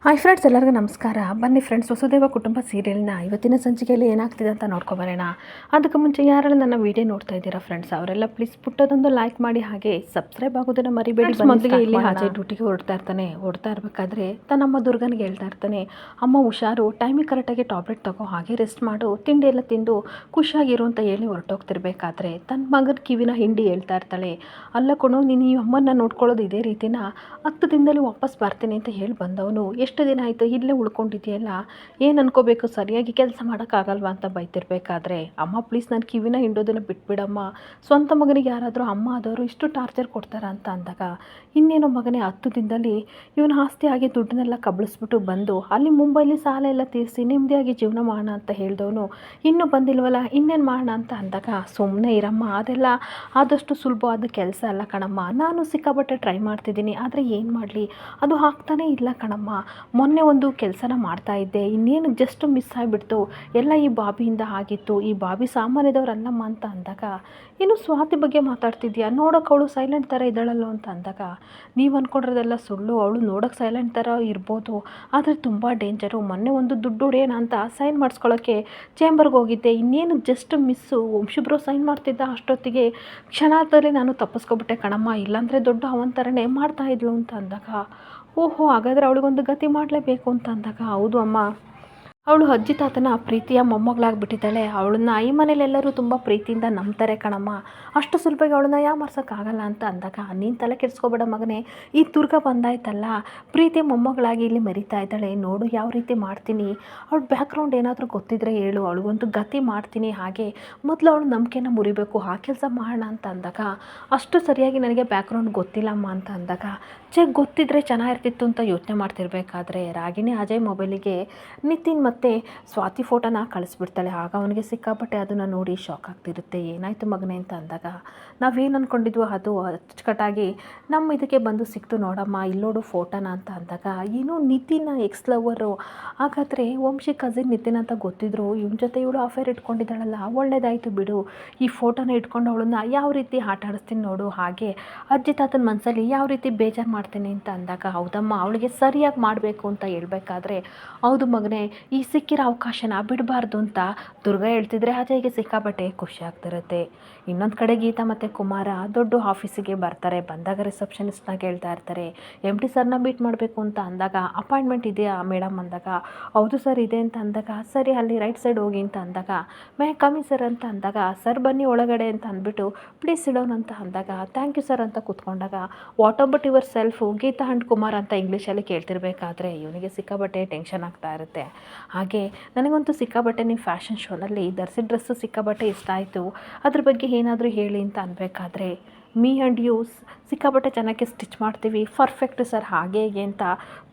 Hi friends, ಎಲ್ಲರಿಗೂ ನಮಸ್ಕಾರ. ಬನ್ನಿ ಫ್ರೆಂಡ್ಸ್, ವಸುದೇವ ಕುಟುಂಬ ಸೀರಿಯಲ್ನ ಇವತ್ತಿನ ಸಂಚಿಕೆಯಲ್ಲಿ ಏನಾಗ್ತಿದೆ ಅಂತ ನೋಡ್ಕೊಬರೋಣ. ಅದಕ್ಕೆ ಮುಂಚೆ ಯಾರೆಲ್ಲ ನನ್ನ ವಿಡಿಯೋ ನೋಡ್ತಾ ಇದ್ದೀರಾ ಫ್ರೆಂಡ್ಸ್, ಅವರೆಲ್ಲ ಪ್ಲೀಸ್ ಪುಟ್ಟದೊಂದು ಲೈಕ್ ಮಾಡಿ, ಹಾಗೆ ಸಬ್ಸ್ಕ್ರೈಬ್ ಆಗೋದನ್ನು ಮರಿಬೇಡಿ. ಮೊದಲಿಗೆ ಇಲ್ಲಿ ಅಜಯ್ ಡ್ಯೂಟಿಗೆ ಹೊರಡ್ತಾ ಇರಬೇಕಾದ್ರೆ ತನ್ನಮ್ಮ ದುರ್ಗನಿಗೆ ಹೇಳ್ತಾ ಇರ್ತಾನೆ, ಅಮ್ಮ ಹುಷಾರು, ಟೈಮಿಗೆ ಕರೆಕ್ಟಾಗಿ ಟ್ಯಾಬ್ಲೆಟ್ ತಗೋ, ಹಾಗೆ ರೆಸ್ಟ್ ಮಾಡು, ತಿಂಡಿ ಎಲ್ಲ ತಿಂದು ಖುಷಿಯಾಗಿರು ಅಂತ ಹೇಳಿ ಹೊರಟೋಗ್ತಿರ್ಬೇಕಾದ್ರೆ ತನ್ನ ಮಗನ ಕಿವಿನ ಹಿಂಡಿ ಹೇಳ್ತಾ ಇರ್ತಾಳೆ, ಅಲ್ಲ ಕಣೋ, ನೀನು ಈ ಅಮ್ಮನ ನೋಡ್ಕೊಳ್ಳೋದು ಇದೇ ರೀತಿನ, 10 ದಿನದಲ್ಲಿ ವಾಪಸ್ ಬರ್ತೀನಿ ಅಂತ ಹೇಳಿ ಬಂದವನು ಎಷ್ಟು ದಿನ ಆಯಿತು ಇಲ್ಲೇ ಉಳ್ಕೊಂಡಿದೆಯಲ್ಲ, ಏನು ಅನ್ಕೋಬೇಕು, ಸರಿಯಾಗಿ ಕೆಲಸ ಮಾಡೋಕ್ಕಾಗಲ್ವಾ ಅಂತ ಬೈತಿರ್ಬೇಕಾದ್ರೆ, ಅಮ್ಮ ಪ್ಲೀಸ್ ನನ್ನ ಕಿವಿನ ಹಿಂಡೋದನ್ನು ಬಿಟ್ಬಿಡಮ್ಮ, ಸ್ವಂತ ಮಗನಿಗೆ ಯಾರಾದರೂ ಅಮ್ಮ ಆದವರು ಇಷ್ಟು ಟಾರ್ಚರ್ ಕೊಡ್ತಾರ ಅಂತ ಅಂದಾಗ, ಇನ್ನೇನೋ ಮಗನೇ 10 ದಿನದಲ್ಲಿ ಇವನ ಆಸ್ತಿ ಆಗಿ ದುಡ್ಡನ್ನೆಲ್ಲ ಕಬಳಿಸ್ಬಿಟ್ಟು ಬಂದು ಅಲ್ಲಿ ಮುಂಬೈಲಿ ಸಾಲ ಎಲ್ಲ ತೀರಿಸಿ ನೆಮ್ಮದಿಯಾಗಿ ಜೀವನ ಮಾಡೋಣ ಅಂತ ಹೇಳಿದವನು ಇನ್ನೂ ಬಂದಿಲ್ವಲ್ಲ, ಇನ್ನೇನು ಮಾಡೋಣ ಅಂತ ಅಂದಾಗ, ಸುಮ್ಮನೆ ಇರಮ್ಮ, ಅದೆಲ್ಲ ಆದಷ್ಟು ಸುಲಭವಾದ ಕೆಲಸ ಅಲ್ಲ ಕಣಮ್ಮ, ನಾನು ಸಿಕ್ಕಾಪಟ್ಟೆ ಟ್ರೈ ಮಾಡ್ತಿದ್ದೀನಿ, ಆದರೆ ಏನು ಮಾಡಲಿ, ಅದು ಆಗ್ತಾನೇ ಇಲ್ಲ ಕಣಮ್ಮ, ಮೊನ್ನೆ ಒಂದು ಕೆಲಸನ ಮಾಡ್ತಾಯಿದ್ದೆ, ಇನ್ನೇನು ಜಸ್ಟ್ ಮಿಸ್ ಆಗಿಬಿಡ್ತು, ಎಲ್ಲ ಈ ಬಾಬಿಯಿಂದ ಆಗಿತ್ತು, ಈ ಬಾಬಿ ಸಾಮಾನ್ಯದವ್ರಲ್ಲಮ್ಮ ಅಂತ ಅಂದಾಗ, ಏನು ಸ್ವಾತಿ ಬಗ್ಗೆ ಮಾತಾಡ್ತಿದ್ಯಾ, ನೋಡೋಕೆ ಅವಳು ಸೈಲೆಂಟ್ ಥರ ಇದ್ದಾಳಲ್ಲೋ ಅಂತ ಅಂದಾಗ, ನೀವು ಅಂದ್ಕೊಂಡಿರೋದೆಲ್ಲ ಸುಳ್ಳು, ಅವಳು ನೋಡೋಕೆ ಸೈಲೆಂಟ್ ಥರ ಇರ್ಬೋದು, ಆದರೆ ತುಂಬ ಡೇಂಜರು, ಮೊನ್ನೆ ಒಂದು ದುಡ್ಡು ಹೊಡೆಯೋಣ ಅಂತ ಸೈನ್ ಮಾಡಿಸ್ಕೊಳ್ಳೋಕ್ಕೆ ಚೇಂಬರ್ಗೆ ಹೋಗಿದ್ದೆ, ಇನ್ನೇನು ಜಸ್ಟ್ ಮಿಸ್ಸು, ವಂಶಿಬ್ರೋ ಸೈನ್ ಮಾಡ್ತಿದ್ದ ಅಷ್ಟೊತ್ತಿಗೆ ಕ್ಷಣದಲ್ಲಿ ನಾನು ತಪ್ಪಿಸ್ಕೊಬಿಟ್ಟೆ ಕಣಮ್ಮ, ಇಲ್ಲಾಂದರೆ ದೊಡ್ಡ ಅವನ ಥರನೇ ಮಾಡ್ತಾಯಿದ್ಲು ಅಂತ ಅಂದಾಗ, ಓಹೋ, ಹಾಗಾದರೆ ಅವಳಿಗೊಂದು ಗತಿ ಮಾಡಲೇಬೇಕು ಅಂತ ಅಂದಾಗ, ಹೌದು ಅಮ್ಮ, ಅವಳು ಅಜ್ಜಿ ತಾತನ ಪ್ರೀತಿಯ ಮೊಮ್ಮಗಳಾಗ್ಬಿಟ್ಟಿದ್ದಾಳೆ, ಅವಳನ್ನ ಈ ಮನೇಲೆಲ್ಲರೂ ತುಂಬ ಪ್ರೀತಿಯಿಂದ ನಂಬ್ತಾರೆ ಕಣಮ್ಮ, ಅಷ್ಟು ಸುಲಭವಾಗಿ ಅವಳನ್ನ ಯಾಮಾರ್ಸೋಕ್ಕಾಗಲ್ಲ ಅಂತ ಅಂದಾಗ, ನೀನು ತಲೆ ಕೆಡಿಸ್ಕೊಬೇಡ ಮಗನೇ, ಈ ದುರ್ಗ ಬಂದಾಯ್ತಲ್ಲ, ಪ್ರೀತಿ ಮೊಮ್ಮಗಳಾಗಿ ಇಲ್ಲಿ ಮೆರಿತಾ ಇದ್ದಾಳೆ, ನೋಡು ಯಾವ ರೀತಿ ಮಾಡ್ತೀನಿ, ಅವಳ ಬ್ಯಾಕ್ಗ್ರೌಂಡ್ ಏನಾದರೂ ಗೊತ್ತಿದ್ರೆ ಹೇಳು, ಅವಳಿಗೊಂದು ಗತಿ ಮಾಡ್ತೀನಿ, ಹಾಗೆ ಮೊದಲು ಅವಳು ನಂಬಿಕೆನ ಮುರಿಬೇಕು, ಆ ಕೆಲಸ ಮಾಡೋಣ ಅಂತ ಅಂದಾಗ, ಅಷ್ಟು ಸರಿಯಾಗಿ ನನಗೆ ಬ್ಯಾಕ್ಗ್ರೌಂಡ್ ಗೊತ್ತಿಲ್ಲಮ್ಮ ಅಂತ ಅಂದಾಗ, ಗೊತ್ತಿದ್ದರೆ ಚೆನ್ನಾಗಿರ್ತಿತ್ತು ಅಂತ ಯೋಚನೆ ಮಾಡ್ತಿರ್ಬೇಕಾದ್ರೆ ರಾಗಿಣಿ ಅಜಯ್ ಮೊಬೈಲಿಗೆ ನಿತಿನ್ ಮತ್ತು ಸ್ವಾತಿ ಫೋಟೋನ ಕಳಿಸ್ಬಿಡ್ತಾಳೆ. ಆಗ ಅವನಿಗೆ ಸಿಕ್ಕಾಪಟ್ಟೆ ಅದನ್ನು ನೋಡಿ ಶಾಕ್ ಆಗ್ತಿರುತ್ತೆ, ಏನಾಯಿತು ಮಗನೇ ಅಂತ ಅಂದಾಗ, ನಾವೇನು ಅಂದ್ಕೊಂಡಿದ್ವು ಅದು ಅಚ್ಚುಕಟ್ಟಾಗಿ ನಮ್ಮ ಇದಕ್ಕೆ ಬಂದು ಸಿಕ್ತು ನೋಡಮ್ಮ, ಇಲ್ಲೋಡು ಫೋಟೋನ ಅಂತ ಅಂದಾಗ, ಏನು ನಿತಿನ್ ಎಕ್ಸ್ ಲವರು, ಹಾಗಾದರೆ ವಂಶಿ ಕಸಿನ್ ನಿತಿನ್ ಅಂತ ಗೊತ್ತಿದ್ರು, ಇವನ ಜೊತೆ ಇವಳು ಅಫೇರ್ ಇಟ್ಕೊಂಡಿದ್ದಾಳಲ್ಲ, ಒಳ್ಳೇದಾಯಿತು ಬಿಡು, ಈ ಫೋಟೋನ ಇಟ್ಕೊಂಡು ಅವಳನ್ನ ಯಾವ ರೀತಿ ಆಟ ಆಡಿಸ್ತೀನಿ ನೋಡು, ಹಾಗೆ ಅಜ್ಜಿ ತಾತನ ಮನಸ್ಸಲ್ಲಿ ಯಾವ ರೀತಿ ಬೇಜಾರು ಮಾಡ್ತೀನಿ ಅಂತ ಅಂದಾಗ, ಹೌದಮ್ಮ, ಅವಳಿಗೆ ಸರಿಯಾಗಿ ಮಾಡಬೇಕು ಅಂತ ಹೇಳ್ಬೇಕಾದ್ರೆ, ಹೌದು ಮಗನೇ, ಈ ಸಿಕ್ಕಿರೋ ಅವಕಾಶನ ಬಿಡಬಾರ್ದು ಅಂತ ದುರ್ಗಾ ಹೇಳ್ತಿದ್ರೆ ಅಜಯ್ಗೆ ಸಿಕ್ಕಾಪಟ್ಟೆ ಖುಷಿ ಆಗ್ತಿರುತ್ತೆ. ಇನ್ನೊಂದು ಕಡೆ ಗೀತಾ ಮತ್ತು ಕುಮಾರ ದೊಡ್ಡ ಆಫೀಸಿಗೆ ಬರ್ತಾರೆ. ಬಂದಾಗ ರಿಸೆಪ್ಷನಿಸ್ಟ್ನಾಗ ಹೇಳ್ತಾ ಇರ್ತಾರೆ, MD ಸರ್ನ ಮೀಟ್ ಮಾಡಬೇಕು ಅಂತ ಅಂದಾಗ, ಅಪಾಯಿಂಟ್ಮೆಂಟ್ ಇದೆಯಾ ಮೇಡಮ್ ಅಂದಾಗ, ಹೌದು ಸರ್ ಇದೆ ಅಂತ ಅಂದಾಗ, ಸರಿ ಅಲ್ಲಿ ರೈಟ್ ಸೈಡ್ ಹೋಗಿ ಅಂತ ಅಂದಾಗ, ಮೇ ಕಮ್ಮಿ ಸರ್ ಅಂತ ಅಂದಾಗ, ಸರ್ ಬನ್ನಿ ಒಳಗಡೆ ಅಂತ ಅಂದ್ಬಿಟ್ಟು ಪ್ಲೀಸ್ ಸಿಡೋನ್ ಅಂತ ಅಂದಾಗ, ಥ್ಯಾಂಕ್ ಯು ಸರ್ ಅಂತ ಕೂತ್ಕೊಂಡಾಗ, what about yourself Geeta and Kumar ಅಂತ ಇಂಗ್ಲೀಷಲ್ಲಿ ಕೇಳ್ತಿರ್ಬೇಕಾದ್ರೆ ಇವನಿಗೆ ಸಿಕ್ಕಾಬಟ್ಟೆ ಟೆನ್ಷನ್ ಆಗ್ತಾ ಇರುತ್ತೆ. ಹಾಗೆ ನನಗಂತೂ ಸಿಕ್ಕಾಬಟ್ಟೆ ನಿಮ್ಮ ಫ್ಯಾಷನ್ ಶೋನಲ್ಲಿ ಧರಿಸಿದ ಡ್ರೆಸ್ಸು ಸಿಕ್ಕಾಬಟ್ಟೆ ಇಷ್ಟ ಆಯಿತು, ಅದ್ರ ಬಗ್ಗೆ ಏನಾದರೂ ಹೇಳಿ ಅಂತ ಅನ್ಬೇಕಾದ್ರೆ, ಮೀ ಆ್ಯಂಡ್ ಯು ಸಿಕ್ಕಾಬಟ್ಟೆ ಚೆನ್ನಾಗಿ ಸ್ಟಿಚ್ ಮಾಡ್ತೀವಿ, ಪರ್ಫೆಕ್ಟ್ ಸರ್, ಹಾಗೆ ಹೇಗೆ ಅಂತ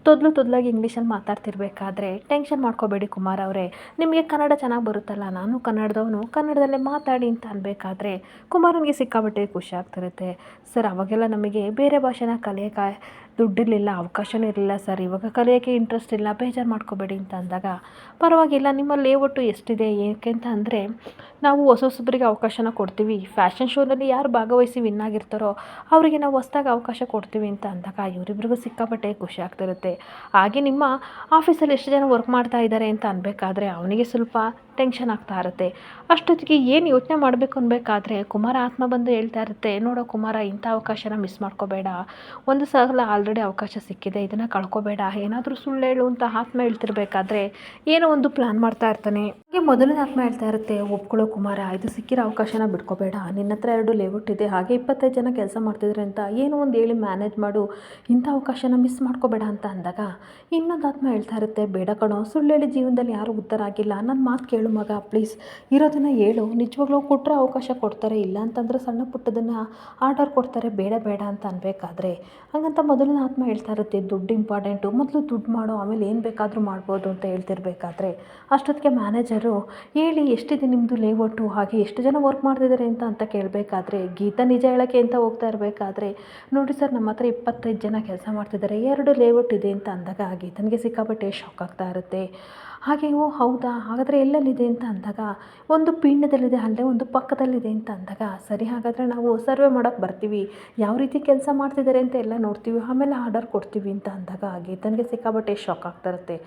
ತೊದಲಾಗಿ ಇಂಗ್ಲೀಷಲ್ಲಿ ಮಾತಾಡ್ತಿರ್ಬೇಕಾದ್ರೆ, ಟೆನ್ಷನ್ ಮಾಡ್ಕೋಬೇಡಿ ಕುಮಾರ್ ಅವರೇ, ನಿಮಗೆ ಕನ್ನಡ ಚೆನ್ನಾಗಿ ಬರುತ್ತಲ್ಲ, ನಾನು ಕನ್ನಡದವನು, ಕನ್ನಡದಲ್ಲೇ ಮಾತಾಡಿ ಅಂತ ಅನ್ಬೇಕಾದ್ರೆ ಕುಮಾರನಿಗೆ ಸಿಕ್ಕಾಬಟ್ಟೆ ಖುಷಿ ಆಗ್ತಿರುತ್ತೆ. ಸರ್, ಅವಾಗೆಲ್ಲ ನಮಗೆ ಬೇರೆ ಭಾಷೆನ ಕಲಿಯೋಕ್ಕೆ ದುಡ್ಡಿರಲಿಲ್ಲ, ಅವಕಾಶವೂ ಇರಲಿಲ್ಲ ಸರ್, ಇವಾಗ ಕಲಿಯೋಕ್ಕೆ ಇಂಟ್ರೆಸ್ಟ್ ಇಲ್ಲ, ಬೇಜಾರು ಮಾಡ್ಕೋಬೇಡಿ ಅಂತ ಅಂದಾಗ, ಪರವಾಗಿಲ್ಲ, ನಿಮ್ಮ ಲೇಔಟು ಎಷ್ಟಿದೆ, ಏಕೆ ಅಂತ ಅಂದರೆ ನಾವು ಹೊಸೊಬ್ಬರಿಗೆ ಅವಕಾಶನ ಕೊಡ್ತೀವಿ, ಫ್ಯಾಷನ್ ಶೋನಲ್ಲಿ ಯಾರು ಭಾಗವಹಿಸಿ ವಿನ್ ಆಗಿರ್ತಾರೋ ಅವರಿಗೆ ನಾವು ಹೊಸ್ದಾಗಿ ಅವಕಾಶ ಕೊಡ್ತೀವಿ ಅಂತ ಅಂದಾಗ, ಇವರಿಬ್ರಿಗೂ ಸಿಕ್ಕಾಪಟ್ಟೆ ಖುಷಿ ಆಗ್ತಿರುತ್ತೆ. ಹಾಗೆ ನಿಮ್ಮ ಆಫೀಸಲ್ಲಿ ಎಷ್ಟು ಜನ ವರ್ಕ್ ಮಾಡ್ತಾ ಇದ್ದಾರೆ ಅಂತ ಅನ್ಬೇಕಾದ್ರೆ ಅವನಿಗೆ ಸ್ವಲ್ಪ ಟೆನ್ಷನ್ ಆಗ್ತಾ ಇರುತ್ತೆ. ಅಷ್ಟೊತ್ತಿಗೆ ಏನು ಯೋಚನೆ ಮಾಡಬೇಕು ಅನ್ಬೇಕಾದ್ರೆ ಕುಮಾರ ಆತ್ಮ ಬಂದು ಹೇಳ್ತಾ ಇರುತ್ತೆ, ನೋಡೋ ಕುಮಾರ, ಇಂಥ ಅವಕಾಶನ ಮಿಸ್ ಮಾಡ್ಕೋಬೇಡ, ಒಂದು ಸಲ ಆಲ್ರೆಡಿ ಅವಕಾಶ ಸಿಕ್ಕಿದೆ, ಇದನ್ನು ಕಳ್ಕೊಬೇಡ, ಏನಾದರೂ ಸುಳ್ಳು ಹೇಳು ಅಂತ ಆತ್ಮ ಹೇಳ್ತಿರ್ಬೇಕಾದ್ರೆ ಏನೋ ಒಂದು ಪ್ಲ್ಯಾನ್ ಮಾಡ್ತಾ ಇರ್ತಾನೆ. ಹಾಗೆ ಮೊದಲನೇ ಆತ್ಮ ಹೇಳ್ತಾ ಇರುತ್ತೆ, ಒಪ್ಕೊಳ್ಳೋ ಕುಮಾರ, ಇದು ಸಿಕ್ಕಿರೋ ಅವಕಾಶನ ಬಿಟ್ಕೋಬೇಡ, ನಿನ್ನ ಹತ್ರ 2 ಲೇಔಟ್ ಇದೆ, ಹಾಗೆ 25 ಜನ ಕೆಲಸ ಮಾಡ್ತಿದ್ರೆ ಅಂತ ಏನೋ ಒಂದು ಹೇಳಿ ಮ್ಯಾನೇಜ್ ಮಾಡು, ಇಂಥ ಅವಕಾಶನ ಮಿಸ್ ಮಾಡ್ಕೋಬೇಡ ಅಂತ ಅಂದಾಗ, ಇನ್ನೊಂದು ಆತ್ಮ ಹೇಳ್ತಾ ಇರುತ್ತೆ, ಬೇಡ ಕಣೋ, ಸುಳ್ಳು ಹೇಳಿ ಜೀವನದಲ್ಲಿ ಯಾರೂ ಉದ್ಧಾರ ಆಗಿಲ್ಲ, ನನ್ನ ಮಾತು ಕೇಳು ಮಗ, ಪ್ಲೀಸ್ ಇರೋದನ್ನು ಹೇಳು, ನಿಜವಾಗ್ಲೂ ಕೊಟ್ಟರೆ ಅವಕಾಶ ಕೊಡ್ತಾರೆ, ಇಲ್ಲ ಅಂತಂದರೆ ಸಣ್ಣ ಪುಟ್ಟದನ್ನು ಆರ್ಡರ್ ಕೊಡ್ತಾರೆ, ಬೇಡ ಬೇಡ ಅಂತ ಅನ್ಬೇಕಾದ್ರೆ, ಹಾಗಂತ ಮೊದಲನೇ ಆತ್ಮ ಹೇಳ್ತಾ ಇರುತ್ತೆ, ದುಡ್ಡು ಇಂಪಾರ್ಟೆಂಟು, ಮೊದಲು ದುಡ್ಡು ಮಾಡೋ, ಆಮೇಲೆ ಏನು ಬೇಕಾದರೂ ಮಾಡ್ಬೋದು ಅಂತ ಹೇಳ್ತಿರ್ಬೇಕಾದ್ರೆ, ಅಷ್ಟೊತ್ತಿಗೆ ಮ್ಯಾನೇಜರು ಹೇಳಿ ಎಷ್ಟಿದೆ ನಿಮ್ಮದು ಲೇಔಟು, ಹಾಗೆ ಎಷ್ಟು ಜನ ವರ್ಕ್ ಮಾಡ್ತಿದ್ದಾರೆ ಅಂತ ಕೇಳಬೇಕಾದ್ರೆ, ಗೀತಾ ನಿಜ ಹೇಳೋಕ್ಕೆ ಅಂತ ಹೋಗ್ತಾ ಇರಬೇಕಾದ್ರೆ, ನೋಡಿ ಸರ್, ನಮ್ಮ ಹತ್ರ 25 ಜನ ಕೆಲಸ ಮಾಡ್ತಿದ್ದಾರೆ, 2 ಲೇಔಟ್ ಇದೆ ಅಂತ ಅಂದಾಗ ಗೀತನಿಗೆ ಸಿಕ್ಕಾಪಟ್ಟೆ ಶಾಕ್ ಆಗ್ತಾ ಇರುತ್ತೆ. ಹಾಗೆ ಓ ಹೌದಾ ಹಾಗಾದರೆ ಎಲ್ಲೆಲ್ಲಿದೆ ಅಂತ ಅಂದಾಗ ಒಂದು ಪೀಣ್ಯದಲ್ಲಿದೆ ಅಲ್ಲೇ ಒಂದು ಪಕ್ಕದಲ್ಲಿದೆ ಅಂತ ಅಂದಾಗ ಸರಿ ಹಾಗಾದರೆ ನಾವು ಸರ್ವೆ ಮಾಡೋಕ್ಕೆ ಬರ್ತೀವಿ, ಯಾವ ರೀತಿ ಕೆಲಸ ಮಾಡ್ತಿದ್ದಾರೆ ಅಂತ ಎಲ್ಲ ನೋಡ್ತೀವಿ, ಆಮೇಲೆ ಆರ್ಡರ್ ಕೊಡ್ತೀವಿ ಅಂತ ಅಂದಾಗ ಗೀತನಿಗೆ ಸಿಕ್ಕಾಬಟ್ಟೆ ಶಾಕ್ ಆಗ್ತಾ ಇರುತ್ತೆ.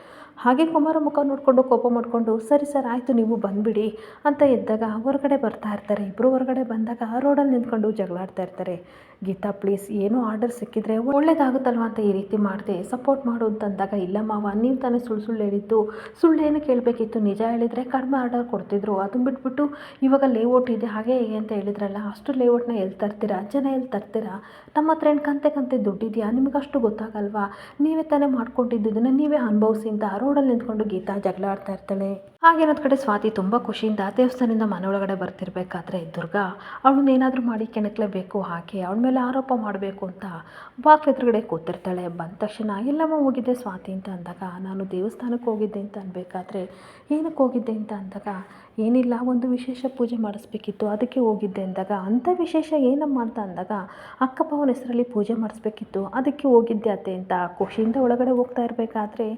ಹಾಗೆ ಕುಮಾರ ಮುಖ ನೋಡಿಕೊಂಡು ಕೋಪ ಮಾಡಿಕೊಂಡು ಸರಿ ಸರ್ ಆಯಿತು ನೀವು ಬಂದುಬಿಡಿ ಅಂತ ಇದ್ದಾಗ ಹೊರಗಡೆ ಬರ್ತಾ ಇರ್ತಾರೆ. ಇಬ್ಬರು ಹೊರಗಡೆ ಬಂದಾಗ ರೋಡಲ್ಲಿ ನಿಂತ್ಕೊಂಡು ಜಗಳಾಡ್ತಾ ಇರ್ತಾರೆ. ಗೀತಾ ಪ್ಲೀಸ್ ಏನೋ ಆರ್ಡರ್ ಸಿಕ್ಕಿದ್ರೆ ಒಳ್ಳೇದಾಗುತ್ತಲ್ವ ಅಂತ ಈ ರೀತಿ ಮಾಡಿದೆ, ಸಪೋರ್ಟ್ ಮಾಡು ಅಂತಂದಾಗ ಇಲ್ಲ ಮಾವ ನೀವು ತಾನೇ ಸುಳ್ಳು ಹೇಳಿದ್ದು, ಸುಳ್ಳು ಏನು ಕೇಳಬೇಕಿತ್ತು, ನಿಜ ಹೇಳಿದರೆ ಕಡಿಮೆ ಆರ್ಡರ್ ಕೊಡ್ತಿದ್ರು, ಅದನ್ನ ಬಿಟ್ಬಿಟ್ಟು ಇವಾಗ ಲೇಔಟ್ ಇದೆ ಹಾಗೆ ಹೇಗೆ ಅಂತ ಹೇಳಿದ್ರಲ್ಲ, ಅಷ್ಟು ಲೇಔಟ್ನ ಎಲ್ಲಿ ತರ್ತೀರಾ, ಜನ ಎಲ್ಲಿ ತರ್ತೀರಾ, ನಮ್ಮ ಹತ್ರ ಏನು ಕಂತೆ ದುಡ್ಡಿದೆಯಾ, ನಿಮಗಷ್ಟು ಗೊತ್ತಾಗಲ್ವಾ, ನೀವೇ ತಾನೇ ಮಾಡ್ಕೊಂಡಿದ್ದನ್ನು ನೀವೇ ಅನುಭವಿಸಿ ಅಂತ ರೋಡಲ್ಲಿ ನಿಂತ್ಕೊಂಡು ಗೀತಾ ಜಗಳ ಆಡ್ತಾ ಇರ್ತಾಳೆ. ಹಾಗೇನೊಂದು ಕಡೆ ಸ್ವಾತಿ ತುಂಬ ಖುಷಿಯಿಂದ ದೇವಸ್ಥಾನದಿಂದ ಮನೆ ಒಳಗಡೆ ಬರ್ತಿರ್ಬೇಕಾದ್ರೆ ದುರ್ಗಾ ಅವಳನ್ನೇನಾದರೂ ಮಾಡಿ ಕೆಣಕಲೇಬೇಕು, ಹಾಗೆ ಅವಳ ಮೇಲೆ ಆರೋಪ ಮಾಡಬೇಕು ಅಂತ ಬಾಕ್ಲ ಎದುರುಗಡೆ ಕೂತಿರ್ತಾಳೆ. ಬಂದ ತಕ್ಷಣ ಎಲ್ಲಮ್ಮ ಹೋಗಿದ್ದೆ ಸ್ವಾತಿ ಅಂತ ಅಂದಾಗ ನಾನು ದೇವಸ್ಥಾನಕ್ಕೆ ಹೋಗಿದ್ದೆ ಅಂತ ಅನ್ಬೇಕಾದ್ರೆ ಏನಕ್ಕೆ ಹೋಗಿದ್ದೆ ಅಂತ ಅಂದಾಗ ಏನಿಲ್ಲ ಒಂದು ವಿಶೇಷ ಪೂಜೆ ಮಾಡಿಸ್ಬೇಕಿತ್ತು ಅದಕ್ಕೆ ಹೋಗಿದ್ದೆ ಅಂದಾಗ ಅಂಥ ವಿಶೇಷ ಏನಮ್ಮ ಅಂತ ಅಂದಾಗ ಅಕ್ಕಪ್ಪವನ ಹೆಸರಲ್ಲಿ ಪೂಜೆ ಮಾಡಿಸ್ಬೇಕಿತ್ತು ಅದಕ್ಕೆ ಹೋಗಿದ್ದೆ ಅತ್ತೆ ಅಂತ ಖುಷಿಯಿಂದ ಒಳಗಡೆ ಹೋಗ್ತಾ ಇರಬೇಕಾದ್ರೆ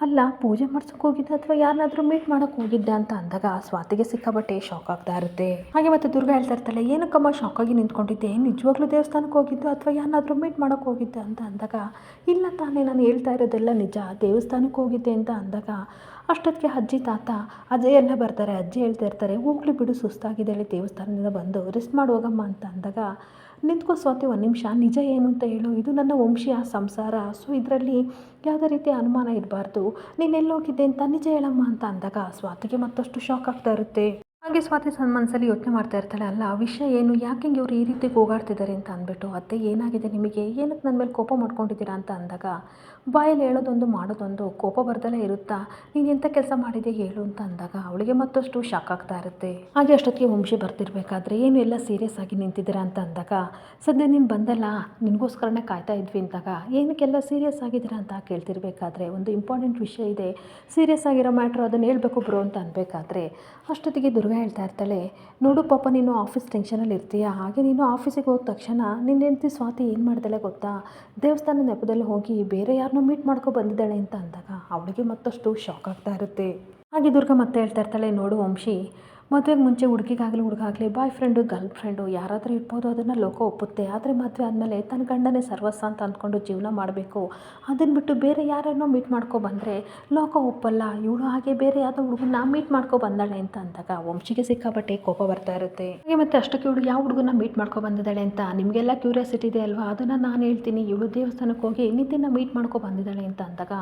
ಅಲ್ಲ ಪೂಜೆ ಮಾಡ್ಸೋಕೆ ಹೋಗಿದ್ದೆ ಅಥವಾ ಯಾರನ್ನಾದರೂ ಮೀಟ್ ಮಾಡೋಕ್ಕೆ ಹೋಗಿದ್ದೆ ಅಂತ ಅಂದಾಗ ಸ್ವಾತಿಗೆ ಸಿಕ್ಕಾಬಟ್ಟೆ ಶಾಕ್ ಆಗ್ತಾ ಇರುತ್ತೆ. ಹಾಗೆ ಮತ್ತೆ ದುರ್ಗಾ ಹೇಳ್ತಾ ಇರ್ತಾಳೆ ಏನಕ್ಕಮ್ಮ ಶಾಕಾಗಿ ನಿಂತ್ಕೊಂಡಿದ್ದೆ, ನಿಜವಾಗ್ಲೂ ದೇವಸ್ಥಾನಕ್ಕೆ ಹೋಗಿದ್ದು ಅಥವಾ ಯಾರನ್ನಾದರೂ ಮೀಟ್ ಮಾಡೋಕ್ಕೆ ಹೋಗಿದ್ದೆ ಅಂತ ಅಂದಾಗ ಇಲ್ಲ ತಾನೇ ನಾನು ಹೇಳ್ತಾ ಇರೋದೆಲ್ಲ ನಿಜ, ದೇವಸ್ಥಾನಕ್ಕೆ ಹೋಗಿದ್ದೆ ಅಂತ ಅಂದಾಗ ಅಷ್ಟೊತ್ತಿಗೆ ಅಜ್ಜಿ ತಾತ ಅಜ್ಜಿ ಎಲ್ಲ ಬರ್ತಾರೆ. ಅಜ್ಜಿ ಹೇಳ್ತಾ ಇರ್ತಾರೆ ಹೋಗ್ಲಿ ಬಿಡು ಸುಸ್ತಾಗಿದೆ ಹೇಳಿ ದೇವಸ್ಥಾನದಿಂದ ಬಂದು ರೆಸ್ಟ್ ಮಾಡಿ ಹೋಗಮ್ಮ ಅಂತ ಅಂದಾಗ ನಿಂತ್ಕೋ ಸ್ವಾತಿ ಒಂದು ನಿಮಿಷ, ನಿಜ ಏನು ಅಂತ ಹೇಳು, ಇದು ನನ್ನ ವಂಶೀಯ ಸಂಸಾರ, ಸೊ ಇದರಲ್ಲಿ ಯಾವುದೇ ರೀತಿಯ ಅನುಮಾನ ಇರಬಾರ್ದು, ನೀನು ಎಲ್ಲೋಗಿದ್ದೆ ಅಂತ ನಿಜ ಹೇಳಮ್ಮ ಅಂತ ಅಂದಾಗ ಸ್ವಾತಿಗೆ ಮತ್ತಷ್ಟು ಶಾಕ್ ಆಗ್ತಾ ಇರುತ್ತೆ. ಹಾಗೆ ಸ್ವಾತಿ ಮನಸ್ಸಲ್ಲಿ ಯೋಚನೆ ಮಾಡ್ತಾ ಇರ್ತಾಳೆ, ಅಲ್ಲ ವಿಷಯ ಏನು, ಯಾಕೆ ಇವರು ಈ ರೀತಿ ಕೂಗಾಡ್ತಿದ್ದಾರೆ ಅಂತ ಅಂದ್ಬಿಟ್ಟು ಅತ್ತೆ ಏನಾಗಿದೆ ನಿಮಗೆ, ಏನಕ್ಕೆ ನನ್ನ ಮೇಲೆ ಕೋಪ ಮಾಡ್ಕೊಂಡಿದ್ದೀರಾ ಅಂತ ಅಂದಾಗ ಬಾಯಲ್ಲಿ ಹೇಳೋದೊಂದು ಮಾಡೋದೊಂದು, ಕೋಪ ಬರ್ದಲೇ ಇರುತ್ತಾ, ನೀನು ಎಂಥ ಕೆಲಸ ಮಾಡಿದೆ ಹೇಳು ಅಂತ ಅಂದಾಗ ಅವಳಿಗೆ ಮತ್ತಷ್ಟು ಶಾಕ್ ಆಗ್ತಾ ಇರುತ್ತೆ. ಹಾಗೆ ಅಷ್ಟೊತ್ತಿಗೆ ವಂಶಿ ಬರ್ತಿರ್ಬೇಕಾದ್ರೆ ಏನು ಎಲ್ಲ ಸೀರಿಯಸ್ ಆಗಿ ನಿಂತಿದ್ದೀರಾ ಅಂತ ಅಂದಾಗ ಸದ್ಯ ನೀನು ಬಂದಲ್ಲ ನಿನಗೋಸ್ಕರನೇ ಕಾಯ್ತಾ ಇದ್ವಿ ಅಂದಾಗ ಏನಕ್ಕೆಲ್ಲ ಸೀರಿಯಸ್ ಆಗಿದ್ದೀರಾ ಅಂತ ಕೇಳ್ತಿರ್ಬೇಕಾದ್ರೆ ಒಂದು ಇಂಪಾರ್ಟೆಂಟ್ ವಿಷಯ ಇದೆ, ಸೀರಿಯಸ್ ಆಗಿರೋ ಮ್ಯಾಟ್ರು ಅದನ್ನು ಹೇಳ್ಬೇಕು ಬ್ರೋ ಅಂತ ಅನ್ಬೇಕಾದ್ರೆ ಅಷ್ಟೊತ್ತಿಗೆ ದುರ್ಗಾ ಹೇಳ್ತಾ ಇರ್ತಾಳೆ ನೋಡು ಪಾಪ ನೀನು ಆಫೀಸ್ ಟೆನ್ಷನಲ್ಲಿ ಇರ್ತೀಯ, ಹಾಗೆ ನೀನು ಆಫೀಸಿಗೆ ಹೋದ ತಕ್ಷಣ ನಿನ್ನ ಹೆಂಡತಿ ಸ್ವಾತಿ ಏನು ಮಾಡ್ದಲೆ ಗೊತ್ತಾ, ದೇವಸ್ಥಾನದ ನೆಪದಲ್ಲಿ ಹೋಗಿ ಬೇರೆ ಯಾರನ್ನೋ ಮೀಟ್ ಮಾಡ್ಕೊ ಬಂದಿದ್ದಾಳೆ ಅಂತ ಅಂದಾಗ ಅವಳಿಗೆ ಮತ್ತಷ್ಟು ಶಾಕ್ ಆಗ್ತಾ ಇರುತ್ತೆ. ಹಾಗೆ ದುರ್ಗಾ ಮತ್ತೆ ಹೇಳ್ತಾ ಇರ್ತಾಳೆ ನೋಡು ವಂಶಿ ಮದುವೆಗೆ ಮುಂಚೆ ಹುಡುಗಿಗಾಗಲಿ ಹುಡುಗಾಗಲಿ ಬಾಯ್ ಫ್ರೆಂಡು ಗರ್ಲ್ ಫ್ರೆಂಡು ಯಾರಾದರೂ ಇರ್ಬೋದು, ಅದನ್ನು ಲೋಕ ಒಪ್ಪುತ್ತೆ, ಆದರೆ ಮದುವೆ ಆದಮೇಲೆ ತನ್ನ ಗಂಡನೇ ಸರ್ವಸ್ವ ಅಂತ ಅಂದ್ಕೊಂಡು ಜೀವನ ಮಾಡಬೇಕು, ಅದನ್ನು ಬಿಟ್ಟು ಬೇರೆ ಯಾರನ್ನೋ ಮೀಟ್ ಮಾಡ್ಕೊ ಬಂದರೆ ಲೋಕ ಒಪ್ಪಲ್ಲ, ಇವಳು ಹಾಗೆ ಬೇರೆ ಯಾವುದೋ ಹುಡುಗನ ಮೀಟ್ ಮಾಡ್ಕೊ ಬಂದಾಳೆ ಅಂತ ಅಂದಾಗ ವಂಶಿಗೆ ಸಿಕ್ಕಾಪಟ್ಟೆ ಕೋಪ ಬರ್ತಾ ಇರುತ್ತೆ. ಹಾಗೆ ಮತ್ತೆ ಅಷ್ಟಕ್ಕೆ ಇವಳು ಯಾವ ಹುಡುಗನ ಮೀಟ್ ಮಾಡ್ಕೊ ಬಂದಿದ್ದಾಳೆ ಅಂತ ನಿಮಗೆಲ್ಲ ಕ್ಯೂರಿಯಾಸಿಟಿ ಇದೆ ಅಲ್ವಾ, ಅದನ್ನು ನಾನು ಹೇಳ್ತೀನಿ, ಇವಳು ದೇವಸ್ಥಾನಕ್ಕೆ ಹೋಗಿ ನಿತಿನ ಮೀಟ್ ಮಾಡ್ಕೊ ಬಂದಿದ್ದಾಳೆ ಅಂತ ಅಂದಾಗ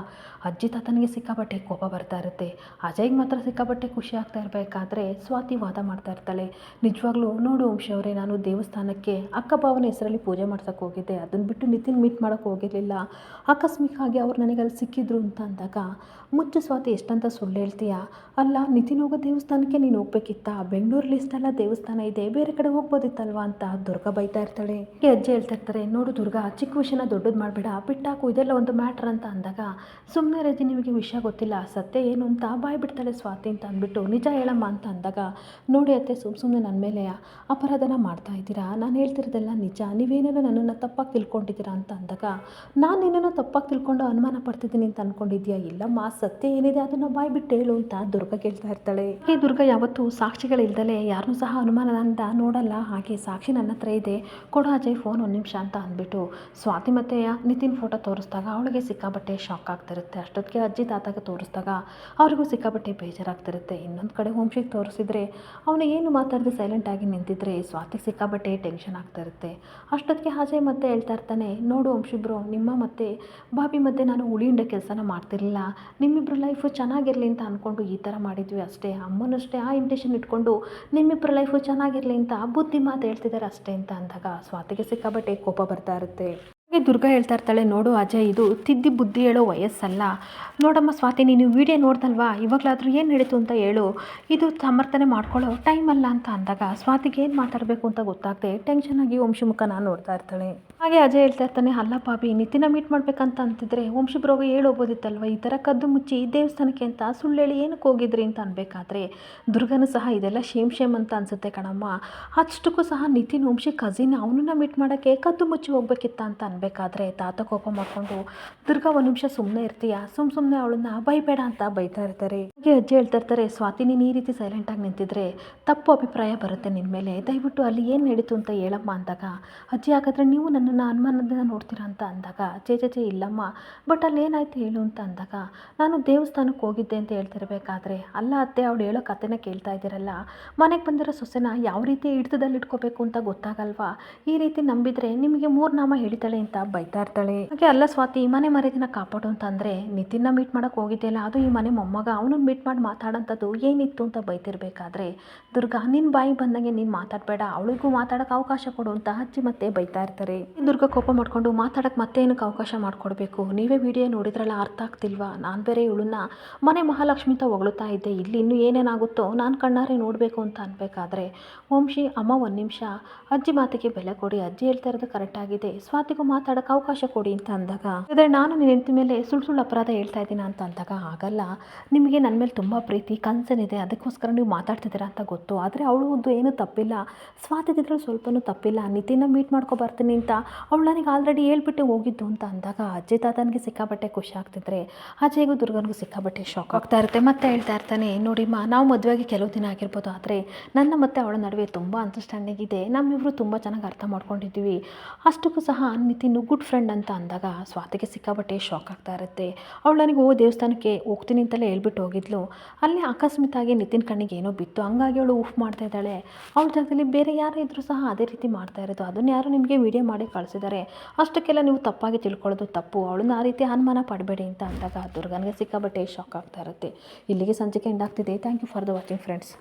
ಅಜ್ಜಿ ತಾತನಿಗೆ ಸಿಕ್ಕಾಪಟ್ಟೆ ಕೋಪ ಬರ್ತಾ ಇರುತ್ತೆ. ಅಜಯ್ಗೆ ಮಾತ್ರ ಸಿಕ್ಕಾಪಟ್ಟೆ ಖುಷಿ ಆಗ್ತಾ ಇರಬೇಕಾದ್ರೆ ಸ್ವಾತಿ ವಾದ ಮಾಡ್ತಾ ಇರ್ತಾಳೆ, ನಿಜವಾಗ್ಲೂ ನೋಡು ವಂಶಿ ಅವರೇ ನಾನು ದೇವಸ್ಥಾನಕ್ಕೆ ಅಕ್ಕ ಭಾವನ ಹೆಸರಲ್ಲಿ ಪೂಜೆ ಮಾಡ್ಸೋಕ್ಕೆ ಹೋಗಿದ್ದೆ, ಅದನ್ನು ಬಿಟ್ಟು ನಿತಿನ್ ಮೀಟ್ ಮಾಡೋಕ್ಕೆ ಹೋಗಿರಲಿಲ್ಲ, ಆಕಸ್ಮಿಕವಾಗಿ ಅವ್ರು ನನಗೆ ಅಲ್ಲಿ ಸಿಕ್ಕಿದ್ರು ಅಂತ ಅಂದಾಗ ಮುಚ್ಚು ಸ್ವಾತಿ ಎಷ್ಟಂತ ಸುಳ್ಳು ಹೇಳ್ತೀಯಾ, ಅಲ್ಲ ನಿತಿನ್ ಹೋಗೋ ದೇವಸ್ಥಾನಕ್ಕೆ ನೀನು ಹೋಗ್ಬೇಕಿತ್ತಾ, ಬೆಂಗಳೂರಲ್ಲಿ ಇಷ್ಟೆಲ್ಲ ದೇವಸ್ಥಾನ ಇದೆ ಬೇರೆ ಕಡೆ ಹೋಗ್ಬೋದಿತ್ತಲ್ವಾ ಅಂತ ದುರ್ಗಾ ಬೈತಾ ಇರ್ತಾಳೆ. ಈ ಅಜ್ಜಿ ಹೇಳ್ತಾ ಇರ್ತಾರೆ ನೋಡು ದುರ್ಗಾ ಚಿಕ್ಕ ವಿಷಯನ ದೊಡ್ಡದು ಮಾಡಬೇಡ, ಬಿಟ್ಟಾಕು ಇದೆಲ್ಲ ಒಂದು ಮ್ಯಾಟ್ರ್ ಅಂತ ಅಂದಾಗ ಸುಮ್ಮನೆ ರಜಿ ನಿಮಗೆ ವಿಷಯ ಗೊತ್ತಿಲ್ಲ ಸತ್ಯ ಏನು ಅಂತ ಬಾಯ್ ಬಿಡ್ತಾಳೆ ಸ್ವಾತಿ ಅಂತ ಅಂದ್ಬಿಟ್ಟು ನಿಜ ಹೇಳಮ್ಮ ಅಂತ ಅಂದಾಗ ನೋಡಿ ಅತ್ತೆ ಸುಮ್ಮನೆ ನನ್ನ ಮೇಲೆ ಅಪರಾಧನ ಮಾಡ್ತಾ ಇದ್ದೀರಾ, ನಾನು ಹೇಳ್ತಿರೋದೆಲ್ಲ ನಿಜ, ನೀವೇನೇನೋ ನನ್ನನ್ನು ತಪ್ಪಾಗಿ ತಿಳ್ಕೊಂಡಿದ್ದೀರಾ ಅಂತ ಅಂದಾಗ ನಾನು ನಿನ್ನನ್ನು ತಪ್ಪಾಗಿ ತಿಳ್ಕೊಂಡು ಅನುಮಾನ ಪಡ್ತಿದ್ದೀನಿ ಅಂತ ಅಂದ್ಕೊಂಡಿದ್ಯಾ, ಇಲ್ಲಮ್ಮ ಸತ್ಯ ಏನಿದೆ ಅದನ್ನು ಬಾಯ್ ಬಿಟ್ಟು ಹೇಳು ಅಂತ ದುರ್ಗಾ ಕೇಳ್ತಾ ಇರ್ತಾಳೆ. ಈ ದುರ್ಗಾ ಯಾವತ್ತೂ ಸಾಕ್ಷಿಗಳಿಲ್ದಲೆ ಯಾರನ್ನೂ ಸಹ ಅನುಮಾನದಿಂದ ನೋಡಲ್ಲ, ಹಾಗೆ ಸಾಕ್ಷಿ ನನ್ನ ಹತ್ರ ಇದೆ ಕೊಡು ಅಜಯ್ ಫೋನ್ ಒಂದು ನಿಮಿಷ ಅಂತ ಅಂದ್ಬಿಟ್ಟು ಸ್ವಾತಿ ಮತ್ತೆ ನಿತಿನ್ ಫೋಟೋ ತೋರಿಸಿದಾಗ ಅವಳಿಗೆ ಸಿಕ್ಕಾಬಟ್ಟೆ ಶಾಕ್ ಆಗ್ತಿರುತ್ತೆ. ಅಷ್ಟೊತ್ತಿಗೆ ಅಜ್ಜಿ ತಾತಾಗ ತೋರಿಸಿದಾಗ ಅವ್ರಿಗೂ ಸಿಕ್ಕಾಬಟ್ಟೆ ಬೇಜಾರಾಗ್ತಿರುತ್ತೆ. ಇನ್ನೊಂದು ಕಡೆ ವಂಶಿಗೆ ತೋರಿಸಿದ್ರೆ ಅವನು ಏನು ಮಾತಾಡದೆ ಸೈಲೆಂಟಾಗಿ ನಿಂತಿದ್ರೆ ಸ್ವಾತಿಗೆ ಸಿಕ್ಕಾಬಟ್ಟೆ ಟೆನ್ಷನ್ ಆಗ್ತಾ ಇರುತ್ತೆ. ಅಷ್ಟೊತ್ತಿಗೆ ಅಜಯ್ ಮತ್ತೆ ಹೇಳ್ತಾ ಇರ್ತಾನೆ ನೋಡು ವಂಶಿಬ್ರು ನಿಮ್ಮ ಮತ್ತು ಬಾಬಿ ಮಧ್ಯೆ ನಾನು ಉಳಿಯುಂಡೆ ಕೆಲಸನ ಮಾಡ್ತಿರಲಿಲ್ಲ, ನಿಮ್ಮಿಬ್ಬರ ಲೈಫು ಚೆನ್ನಾಗಿರಲಿ ಅಂತ ಅಂದ್ಕೊಂಡು ಈ ಥರ ಮಾಡಿದ್ವಿ ಅಷ್ಟೇ, ಅಮ್ಮನಷ್ಟೇ ಆ ಇಂಟೆನ್ಷನ್ ಇಟ್ಕೊಂಡು ನಿಮ್ಮಿಬ್ಬರ ಲೈಫು ಚೆನ್ನಾಗಿರಲಿ ಅಂತ ಬುದ್ಧಿ ಮಾತು ಹೇಳ್ತಿದ್ದಾರೆ ಅಷ್ಟೇ ಅಂತ ಅಂದಾಗ ಸ್ವಾತಿಗೆ ಸಿಕ್ಕಾಬಟ್ಟೆ ಕೋಪ ಬರ್ತಾ ಇರುತ್ತೆ. ಹಾಗೆ ದುರ್ಗಾ ಹೇಳ್ತಾ ಇರ್ತಾಳೆ ನೋಡು ಅಜಯ್ ಇದು ತಿದ್ದಿ ಬುದ್ಧಿ ಹೇಳೋ ವಯಸ್ಸಲ್ಲ, ನೋಡಮ್ಮ ಸ್ವಾತಿ ನೀನು ವಿಡಿಯೋ ನೋಡ್ದಲ್ವಾ ಇವಾಗಲಾದರೂ ಏನು ನಡೀತು ಅಂತ ಹೇಳು, ಇದು ಸಮರ್ಥನೆ ಮಾಡ್ಕೊಳ್ಳೋ ಟೈಮ್ ಅಲ್ಲ ಅಂತ ಅಂದಾಗ ಸ್ವಾತಿಗೆ ಏನು ಮಾತಾಡಬೇಕು ಅಂತ ಗೊತ್ತಾಗದೆ ಟೆನ್ಷನ್ ಆಗಿ ವಂಶಿ ಮುಖನ ನೋಡ್ತಾ ಇರ್ತಾಳೆ. ಹಾಗೆ ಅಜಯ್ ಹೇಳ್ತಾ ಇರ್ತಾನೆ, ಅಲ್ಲ ಪಾಪಿ ನಿತಿನ ಮೀಟ್ ಮಾಡ್ಬೇಕಂತ ಅಂತಿದ್ರೆ ವಂಶಿಬ್ರೋಗ ಹೇಳೋಗ್ಬೋದಿತ್ತಲ್ವ, ಈ ಥರ ಕದ್ದು ಮುಚ್ಚಿ ದೇವಸ್ಥಾನಕ್ಕೆ ಅಂತ ಸುಳ್ಳು ಹೇಳಿ ಏನಕ್ಕೆ ಹೋಗಿದ್ರಿ ಅಂತ ಅನ್ಬೇಕಾದ್ರೆ ದುರ್ಗನೂ ಸಹ ಇದೆಲ್ಲ ಶೇಮ್ ಅಂತ ಅನಿಸುತ್ತೆ ಕಣಮ್ಮ. ಅಷ್ಟಕ್ಕೂ ಸಹ ನಿತಿನ್ ವಂಶಿ ಕಸಿನ್, ಅವನನ್ನ ಮೀಟ್ ಮಾಡೋಕ್ಕೆ ಕದ್ದು ಮುಚ್ಚಿ ಹೋಗ್ಬೇಕಿತ್ತ ಅಂತ ಅನ್ಬೇಕಾದ್ರೆ ತಾತ ಕೋಪ ಮಾಡಿಕೊಂಡು, ದುರ್ಗಾ ಒಂದು ನಿಮಿಷ ಸುಮ್ಮನೆ ಇರ್ತೀಯ, ಸುಮ್ಮನೆ ಅವಳನ್ನ ಬೈಬೇಡ ಅಂತ ಬೈತಾ ಇರ್ತಾರೆ. ಹಾಗೆ ಅಜ್ಜಿ ಹೇಳ್ತಾ ಇರ್ತಾರೆ, ಸ್ವಾತಿ ನೀನು ಈ ರೀತಿ ಸೈಲೆಂಟಾಗಿ ನಿಂತಿದ್ರೆ ತಪ್ಪು ಅಭಿಪ್ರಾಯ ಬರುತ್ತೆ ನಿನ್ನ ಮೇಲೆ, ದಯವಿಟ್ಟು ಅಲ್ಲಿ ಏನು ನಡೀತು ಅಂತ ಹೇಳಮ್ಮ ಅಂದಾಗ, ಅಜ್ಜಿ ಹಾಗಾದ್ರೆ ನೀವು ನನ್ನನ್ನು ಅನುಮಾನದಿಂದ ನೋಡ್ತೀರಾ ಅಂತ ಅಂದಾಗ, ಚೇ ಇಲ್ಲಮ್ಮ, ಬಟ್ ಅಲ್ಲಿ ಏನಾಯ್ತು ಹೇಳು ಅಂತ ಅಂದಾಗ, ನಾನು ದೇವಸ್ಥಾನಕ್ಕೆ ಹೋಗಿದ್ದೆ ಅಂತ ಹೇಳ್ತಿರ್ಬೇಕಾದ್ರೆ, ಅಲ್ಲ ಅತ್ತೆ ಅವಳು ಹೇಳೋ ಕಥೆನ ಕೇಳ್ತಾ ಇದ್ದೀರಲ್ಲ, ಮನೆಗೆ ಬಂದಿರೋ ಸೊಸೆನ ಯಾವ ರೀತಿ ಹಿಡಿತದಲ್ಲಿ ಇಟ್ಕೋಬೇಕು ಅಂತ ಗೊತ್ತಾಗಲ್ವಾ, ಈ ರೀತಿ ನಂಬಿದ್ರೆ ನಿಮಗೆ ಮೂರ್ನಾಮ ಹೇಳಿತಾಳೆ ಅಂತ ಬೈತಾ ಇರ್ತಾಳೆ. ಹಾಗೆ ಅಲ್ಲ ಸ್ವಾತಿ, ಮನೆ ಮರ್ಯಾದೆನ ಕಾಪಾಡು ಅಂತ ಅಂದರೆ ನಿತಿನ್ನ ಮೀಟ್ ಮಾಡೋಕೆ ಹೋಗಿದ್ದೆಲ್ಲ, ಅದು ಈ ಮನೆ ಮೊಮ್ಮಗ, ಅವನನ್ನು ಮೀಟ್ ಮಾಡಿ ಮಾತಾಡೋಂಥದ್ದು ಏನಿತ್ತು ಅಂತ ಬೈತಿರ್ಬೇಕಾದ್ರೆ ದುರ್ಗಾ, ನಿನ್ನ ಬಾಯಿ ಬಂದಂಗೆ ನೀನು ಮಾತಾಡಬೇಡ, ಅವಳಿಗೂ ಮಾತಾಡೋಕೆ ಅವಕಾಶ ಕೊಡು ಅಂತ ಅಜ್ಜಿ ಮತ್ತೆ ಬೈತಾ ಇರ್ತಾರೆ. ದುರ್ಗಾ ಕೋಪ ಮಾಡ್ಕೊಂಡು, ಮಾತಾಡೋಕ್ಕೆ ಮತ್ತೆ ಏನಕ್ಕೆ ಅವಕಾಶ ಮಾಡಿಕೊಡ್ಬೇಕು, ನೀವೇ ವಿಡಿಯೋ ನೋಡಿದ್ರಲ್ಲ, ಅರ್ಥ ಆಗ್ತಿಲ್ವಾ, ನಾನು ಬೇರೆ ಇವಳನ್ನ ಮನೆ ಮಹಾಲಕ್ಷ್ಮಿ ಅಂತ ಹೊಗಳುತ್ತಾ ಇದ್ದೆ, ಇಲ್ಲಿ ಇನ್ನೂ ಏನೇನಾಗುತ್ತೋ ನಾನು ಕಣ್ಣಾರೆ ನೋಡಬೇಕು ಅಂತ ಅನ್ಬೇಕಾದ್ರೆ ವಂಶಿ, ಅಮ್ಮ ಒಂದು ನಿಮಿಷ, ಅಜ್ಜಿ ಮಾತಿಗೆ ಬೆಲೆ ಕೊಡಿ, ಅಜ್ಜಿ ಹೇಳ್ತಾ ಇರೋದು ಕರೆಕ್ಟ್ ಆಗಿದೆ, ಸ್ವಾತಿಗೂ ಮಾತಾಡೋಕ್ಕೆ ಅವಕಾಶ ಕೊಡಿ ಅಂತ ಅಂದಾಗ, ಆದರೆ ನಾನು ನಿನ್ನ ಹೆಂಡತಿ ಮೇಲೆ ಸುಳ್ಳು ಅಪರಾಧ ಹೇಳ್ತಾ ಇದ್ದೀನಿ ಅಂತ ಅಂದಾಗ, ಆಗಲ್ಲ, ನಿಮಗೆ ನನ್ನ ಮೇಲೆ ತುಂಬ ಪ್ರೀತಿ ಕನ್ಸರ್ನ್ ಇದೆ, ಅದಕ್ಕೋಸ್ಕರ ನೀವು ಮಾತಾಡ್ತಿದ್ದೀರಾ ಅಂತ ಗೊತ್ತು, ಆದರೆ ಅವಳು ಏನೂ ತಪ್ಪಿಲ್ಲ, ಸ್ವಾತಿಗಿದ್ರಲ್ಲಿ ಸ್ವಲ್ಪನೂ ತಪ್ಪಿಲ್ಲ, ನಿತಿನ ಮೀಟ್ ಮಾಡ್ಕೊ ಬರ್ತೀನಿ ಅಂತ ಅವಳು ನನಗೆ ಆಲ್ರೆಡಿ ಹೇಳ್ಬಿಟ್ಟು ಹೋಗಿದ್ದು ಅಂತ ಅಂದಾಗ ಅಜ್ಜಿ ತಾತನಿಗೆ ಸಿಕ್ಕಾಬಟ್ಟೆ ಖುಷಿ ಆಗ್ತಿದ್ರೆ ಅಜಯ್ಗೂ ದುರ್ಗನಿಗೂ ಸಿಕ್ಕಾಬಟ್ಟೆ ಶಾಕ್ ಆಗ್ತಾ ಇರುತ್ತೆ. ಮತ್ತೆ ಹೇಳ್ತಾ ಇರ್ತಾನೆ, ನೋಡಿಮ್ಮ, ನಾವು ಮದುವೆಗೆ ಕೆಲವು ದಿನ ಆಗಿರ್ಬೋದು, ಆದರೆ ನನ್ನ ಮತ್ತು ಅವಳ ನಡುವೆ ತುಂಬ ಅಂಡರ್ಸ್ಟ್ಯಾಂಡಿಂಗ್ ಇದೆ, ನಮ್ಮಿಬ್ಬರು ತುಂಬ ಚೆನ್ನಾಗಿ ಅರ್ಥ ಮಾಡ್ಕೊಂಡಿದ್ದೀವಿ, ಅಷ್ಟಕ್ಕೂ ಸಹ ನಿತಿನ್ ಗುಡ್ ಫ್ರೆಂಡ್ ಅಂತ ಅಂದಾಗ ಸ್ವಾತಿಗೆ ಸಿಕ್ಕಾಬಟ್ಟೆ ಶಾಕ್ ಆಗ್ತಾ ಇರುತ್ತೆ. ಅವಳು ನನಗೆ ದೇವಸ್ಥಾನಕ್ಕೆ ಹೋಗ್ತೀನಿ ಅಂತಲೇ ಹೇಳ್ಬಿಟ್ಟು ಹೋಗಿದ್ಲು, ಅಲ್ಲಿ ಅಕಸ್ಮಾತಾಗಿ ನಿತಿನ್ ಕಣ್ಣಿಗೆ ಏನೋ ಬಿತ್ತು, ಹಂಗಾಗಿ ಅವಳು ಉಫ್ ಮಾಡ್ತಾ ಇದ್ದಾಳೆ, ಅವಳ ಜಾಗದಲ್ಲಿ ಬೇರೆ ಯಾರು ಇದ್ದರೂ ಸಹ ಅದೇ ರೀತಿ ಮಾಡ್ತಾ ಇರೋದು, ಅದನ್ನು ಯಾರು ನಿಮಗೆ ವಿಡಿಯೋ ಮಾಡಿ ಕಳಿಸಿದ್ದಾರೆ, ಅಷ್ಟಕ್ಕೆಲ್ಲ ನೀವು ತಪ್ಪಾಗಿ ತಿಳ್ಕೊಳ್ಳೋದು ತಪ್ಪು, ಅವಳನ್ನ ಆ ರೀತಿ ಅನುಮಾನ ಪಡಬೇಡಿ ಅಂತ ಅಂದಾಗ ದುರ್ಗನಿಗೆ ಸಿಕ್ಕಾಬಟ್ಟೆ ಶಾಕ್ ಆಗ್ತಾ ಇರುತ್ತೆ. ಇಲ್ಲಿಗೆ ಸಂಚಿಕೆ ಎಂಡ್ ಆಗ್ತಿದೆ. Thank you for the watching friends.